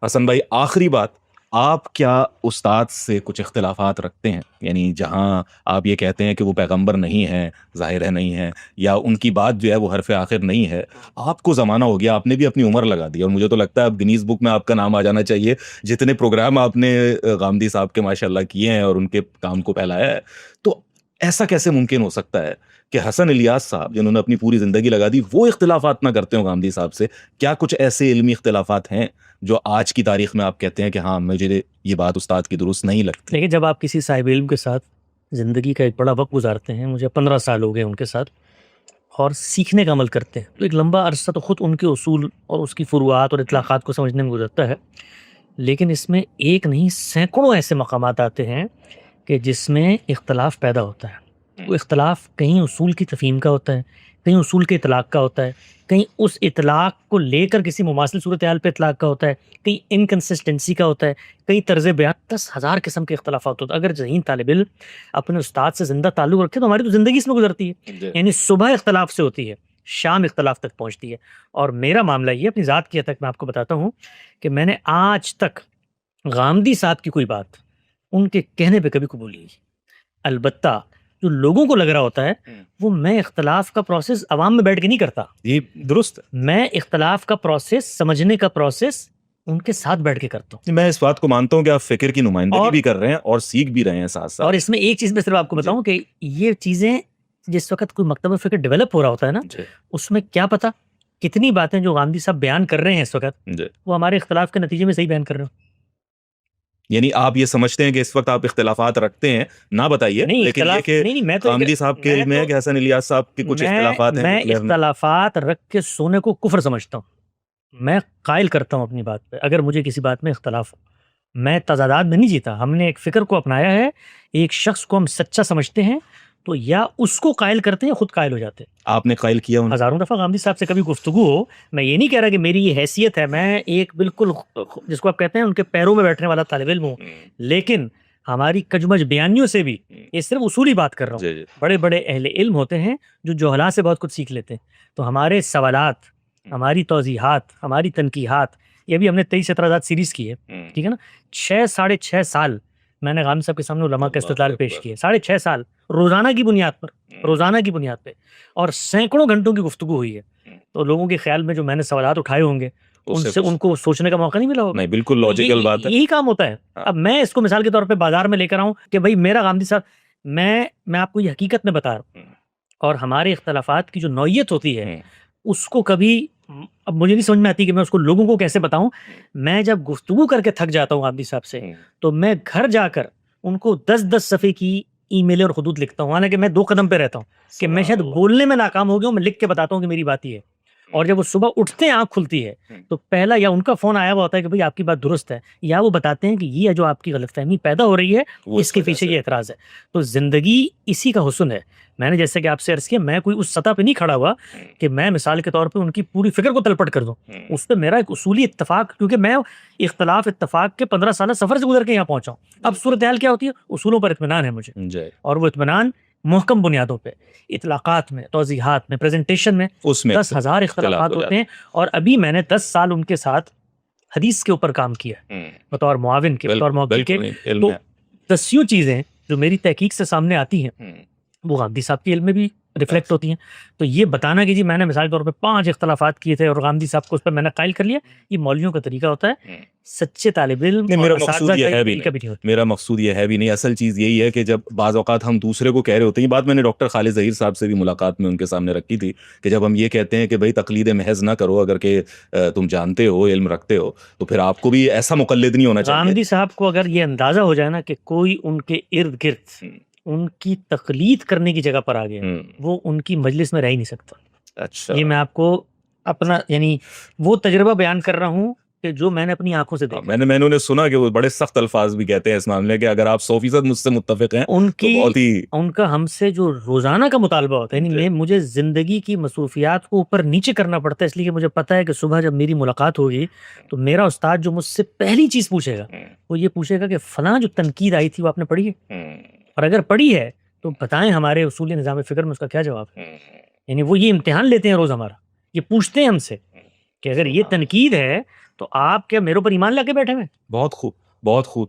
حسن بھائی آخری بات، آپ کیا استاد سے کچھ اختلافات رکھتے ہیں؟ یعنی جہاں آپ یہ کہتے ہیں کہ وہ پیغمبر نہیں ہیں، ظاہر ہے نہیں ہیں، یا ان کی بات جو ہے وہ حرف آخر نہیں ہے، آپ کو زمانہ ہو گیا، آپ نے بھی اپنی عمر لگا دی، اور مجھے تو لگتا ہے اب گنیز بک میں آپ کا نام آ جانا چاہیے، جتنے پروگرام آپ نے غامدی صاحب کے ماشاءاللہ کیے ہیں اور ان کے کام کو پھیلایا ہے. تو ایسا کیسے ممکن ہو سکتا ہے کہ حسن الیاس صاحب جنہوں نے اپنی پوری زندگی لگا دی وہ اختلافات نہ کرتے ہوں غامدی صاحب سے؟ کیا کچھ ایسے علمی اختلافات ہیں جو آج کی تاریخ میں آپ کہتے ہیں کہ ہاں مجھے یہ بات استاد کی درست نہیں لگتی؟ لیکن جب آپ کسی صاحب علم کے ساتھ زندگی کا ایک بڑا وقت گزارتے ہیں، مجھے 15 سال ہو گئے ان کے ساتھ، اور سیکھنے کا عمل کرتے ہیں، تو ایک لمبا عرصہ تو خود ان کے اصول اور اس کی فروعات اور اطلاقات کو سمجھنے میں گزرتا ہے. لیکن اس میں ایک نہیں سینکڑوں ایسے مقامات آتے ہیں کہ جس میں اختلاف پیدا ہوتا ہے. وہ اختلاف کہیں اصول کی تفہیم کا ہوتا ہے، کہیں اصول کے اطلاق کا ہوتا ہے، کہیں اس اطلاق کو لے کر کسی مماثل صورتحال پہ اطلاق کا ہوتا ہے، کہیں انکنسسٹنسی کا ہوتا ہے، کئی طرز بیان. 10,000 قسم کے اختلافات ہوتے ہیں. اگر ذہین طالب علم اپنے استاد سے زندہ تعلق رکھے تو ہماری تو زندگی اس میں گزرتی ہے. یعنی صبح اختلاف سے ہوتی ہے، شام اختلاف تک پہنچتی ہے. اور میرا معاملہ یہ اپنی ذات کی حد تک میں آپ کو بتاتا ہوں کہ میں نے آج تک غامدی صاحب کی کوئی بات ان کے کہنے پہ کبھی قبول نہیں کی. البتہ جو لوگوں کو لگ رہا ہوتا ہے وہ میں اختلاف کا پروسیس عوام میں بیٹھ کے نہیں کرتا. یہ درست ہے. میں اختلاف کا پروسیس، سمجھنے کا پروسیس ان کے ساتھ بیٹھ کے کرتا ہوں. میں اس بات کو مانتا ہوں کہ آپ فکر کی نمائندگی بھی کر رہے ہیں اور سیکھ بھی رہے ہیں ساتھ ساتھ. اور اس میں ایک چیز میں صرف آپ کو بتاؤں کہ یہ چیزیں جس وقت کوئی مکتبہ فکر ڈیولپ ہو رہا ہوتا ہے نا، اس میں کیا پتا کتنی باتیں جو غامدی صاحب بیان کر رہے ہیں اس وقت وہ ہمارے اختلاف کے نتیجے میں صحیح بیان کر رہے ہوں. یعنی آپ یہ سمجھتے ہیں کہ اس وقت آپ اختلافات رکھتے ہیں، نہ بتائیے، لیکن یہ کہ غامدی صاحب کے علم میں کہ حسن الیاس صاحب کے کچھ اختلافات ہیں. میں اختلافات رکھ کے سونے کو کفر سمجھتا ہوں. میں قائل کرتا ہوں اپنی بات پہ. اگر مجھے کسی بات میں اختلاف ہو، میں تضادات میں نہیں جیتا. ہم نے ایک فکر کو اپنایا ہے، ایک شخص کو ہم سچا سمجھتے ہیں تو یا اس کو قائل کرتے ہیں، خود قائل ہو جاتے ہیں. آپ نے قائل کیا ہزاروں دفعہ غامدی صاحب سے کبھی گفتگو ہو. میں یہ نہیں کہہ رہا کہ میری یہ حیثیت ہے، میں ایک بالکل جس کو آپ کہتے ہیں ان کے پیروں میں بیٹھنے والا طالب علم ہوں، لیکن ہماری کجمج بیانیوں سے بھی یہ صرف اصولی بات کر رہا ہوں. بڑے بڑے اہل علم ہوتے ہیں جو جوہلا سے بہت کچھ سیکھ لیتے ہیں. تو ہمارے سوالات، ہماری توضیحات، ہماری تنقیحات، یہ بھی ہم نے 23 اعتراضات سیریز کی ہے، ٹھیک ہے نا. 6.5 سال میں نے غامدی صاحب کے سامنے علماء کا استدلال پیش کیے. 6.5 سال روزانہ کی بنیاد پہ اور سینکڑوں گھنٹوں کی گفتگو ہوئی ہے. تو لوگوں کے خیال میں جو میں نے سوالات اٹھائے ہوں گے ان کو سوچنے کا موقع نہیں ملا ہوگا. نہیں، بالکل لاجیکل بات ہے. یہی کام ہوتا ہے. اب میں اس کو مثال کے طور پہ بازار میں لے کر آؤں کہ بھائی میرا غامدی صاحب، میں آپ کو یہ حقیقت میں بتا رہا ہوں. اور ہمارے اختلافات کی جو نوعیت ہوتی ہے اس کو کبھی اب مجھے نہیں سمجھ میں آتی کہ میں اس کو لوگوں کو کیسے بتاؤں. میں جب گفتگو کر کے تھک جاتا ہوں غامدی صاحب سے تو میں گھر جا کر ان کو 10 صفحے کی ای میلیں اور خطوط لکھتا ہوں. حالانکہ میں 2 قدم پہ رہتا ہوں کہ میں شاید بولنے میں ناکام ہو گیا ہوں، میں لکھ کے بتاتا ہوں کہ میری بات یہ ہے. اور جب وہ صبح اٹھتے ہیں، آنکھ کھلتی ہے تو پہلا یا ان کا فون آیا ہوا ہوتا ہے کہ بھئی آپ کی بات درست ہے، یا وہ بتاتے ہیں کہ یہ جو آپ کی غلط فہمی پیدا ہو رہی ہے اس کے پیچھے یہ اعتراض ہے. تو زندگی اسی کا حسن ہے. میں نے جیسے کہ آپ سے عرض کیا، میں کوئی اس سطح پہ نہیں کھڑا ہوا کہ میں مثال کے طور پہ ان کی پوری فکر کو تلپٹ کر دوں. اس پہ میرا ایک اصولی اتفاق، کیونکہ میں اختلاف اتفاق کے 15 سالہ سفر سے گزر کے یہاں پہنچا ہوں. اب صورتحال کیا ہوتی ہے؟ اصولوں پر اطمینان ہے مجھے، اور وہ اطمینان محکم بنیادوں پہ، اطلاقات میں، توضیحات میں، پریزنٹیشن میں 10,000 اختلافات ہوتے ہیں. اور ابھی میں نے 10 سال ان کے ساتھ حدیث کے اوپر کام کیا بطور معاون کے، بطور موقع کے. تو 10 چیزیں جو میری تحقیق سے سامنے آتی ہیں وہ غامدی صاحب کے علم میں بھی ریفلیکٹ ہوتی ہیں. تو یہ بتانا کہ جی میں نے مثال کے طور پہ 5 اختلافات کیے تھے اور غامدی صاحب کو اس پہ میں نے قائل کر لیا، یہ مولویوں کا طریقہ ہوتا ہے. سچے طالب علم میرا مقصود یہ ہے بھی نہیں. اصل چیز یہی ہے کہ جب بعض اوقات ہم دوسرے کو کہہ رہے ہوتے ہیں، یہ بات میں نے ڈاکٹر خالد ظہیر صاحب سے بھی ملاقات میں ان کے سامنے رکھی تھی کہ جب ہم یہ کہتے ہیں کہ بھائی تقلید محض نہ کرو، اگر کہ تم جانتے ہو، علم رکھتے ہو، تو پھر آپ کو بھی ایسا مقلد نہیں ہونا چاہیے. غامدی صاحب کو اگر یہ اندازہ ہو جائے نا کہ کوئی ان کے ارد گرد ان کی تقلید کرنے کی جگہ پر آ گیا، وہ ان کی مجلس میں رہ ہی نہیں سکتا. اچھا، یہ میں آپ کو اپنا یعنی وہ تجربہ بیان کر رہا ہوں کہ جو میں نے اپنی آنکھوں سے دیکھا. میں نے سنا کہ وہ بڑے سخت الفاظ بھی کہتے ہیں اس معاملے کہ اگر آپ 100% مجھ سے متفق ہیں ان کا ہم سے جو روزانہ کا مطالبہ ہوتا ہے، یعنی مجھے زندگی کی مصروفیات کو اوپر نیچے کرنا پڑتا ہے، اس لیے کہ مجھے پتا ہے کہ صبح جب میری ملاقات ہوگی تو میرا استاد جو مجھ سے پہلی چیز پوچھے گا وہ یہ پوچھے گا کہ فلاں جو تنقید آئی تھی وہ آپ نے پڑھی ہے، اور اگر پڑھی ہے تو بتائیں ہمارے اصولی نظام فکر میں اس کا کیا جواب ہے. یعنی وہ یہ امتحان لیتے ہیں روز ہمارا، یہ پوچھتے ہیں ہم سے کہ اگر یہ تنقید ہے تو آپ کیا میرے اوپر ایمان لا کے بیٹھے ہوئے ہیں؟ بہت خوب، بہت خوب.